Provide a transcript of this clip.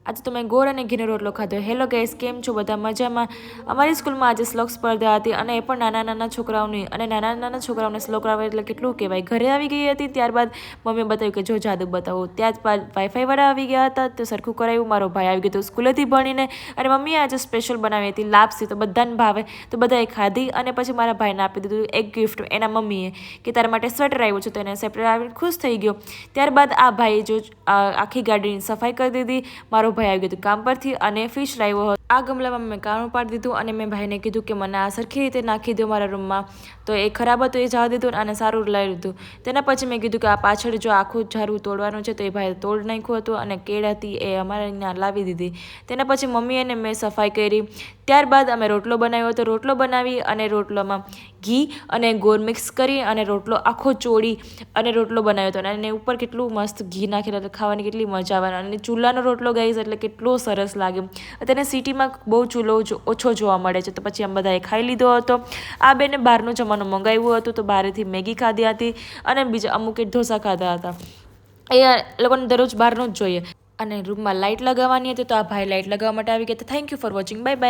આજે તો મેં ગોળ અને ઘીનો રોટલો ખાધો. હેલો ગાઈસ, કેમ છો બધા? મજામાં? અમારી સ્કૂલમાં આજે શ્લોક સ્પર્ધા હતી અને એ પણ નાના છોકરાઓની. અને નાના છોકરાઓને શ્લોક આવે એટલે કેટલું કહેવાય. ઘરે આવી ગઈ હતી ત્યારબાદ મમ્મીએ બતાવ્યું કે જો જાદુ બતાવો. ત્યારબાદ વાઈફાઈવાળા આવી ગયા હતા તો સરખું કરાવ્યું. મારો ભાઈ આવી ગયો તો સ્કૂલેથી ભણીને, અને મમ્મીએ આજે સ્પેશિયલ બનાવી હતી લાપસી. તો બધાને ભાવે તો બધાએ ખાધી. અને પછી મારા ભાઈને આપી દીધું એક ગિફ્ટ એના મમ્મીએ, કે તારા માટે સ્વેટર આવ્યું છે. તો એને સ્વેટર આવીને ખુશ થઈ ગયો. ત્યારબાદ આ ભાઈ જો આખી ગાડીની સફાઈ કરી દીધી. મારો ભાઈ આવી ગયો હતું કામ પરથી અને ફિશ લાવ્યો હતો. આ ગમલામાં મેં કાણું પાડી દીધું અને મેં ભાઈને કીધું કે મને આ સરખી રીતે નાખી દો મારા રૂમમાં. તો એ ખરાબ હતું એ જવા દીધું અને સારું લઈ લીધું. તેના પછી મેં કીધું કે આ પાછળ જો આખું ઝાડવું તોડવાનું છે, તો એ ભાઈએ તોડ નાખ્યું હતું અને કેળ હતી એ અમારે અહીંયા લાવી દીધી. તેના પછી મમ્મી અને મેં સફાઈ કરી. ત્યારબાદ અમે રોટલો બનાવ્યો હતો. રોટલો બનાવી અને રોટલોમાં ઘી અને ગોળ મિક્સ કરી અને રોટલો આખો ચોળી અને રોટલો બનાવ્યો હતો. અને ઉપર કેટલું મસ્ત ઘી નાખેલા, ખાવાની કેટલી મજા આવવાની. અને ચૂલાનો રોટલો ગાઈસ એટલે કેટલો સરસ લાગે. અત્યારે સિટીમાં બહુ ચૂલો ઓછો જોવા મળે છે. તો પછી આમ બધાએ ખાઈ લીધો હતો. આ બેને બહારનું જમવાનું મંગાવ્યું હતું તો બહારથી મેગી ખાધી હતી અને બીજા અમુકે ઢોસા ખાધા હતા. એ લોકોને દરરોજ બહારનું જ જોઈએ. અને રૂમમાં લાઇટ લગાવવાની હતી તો આ ભાઈ લાઇટ લગાવવા માટે આવી ગયા. Thank you for watching. Bye bye.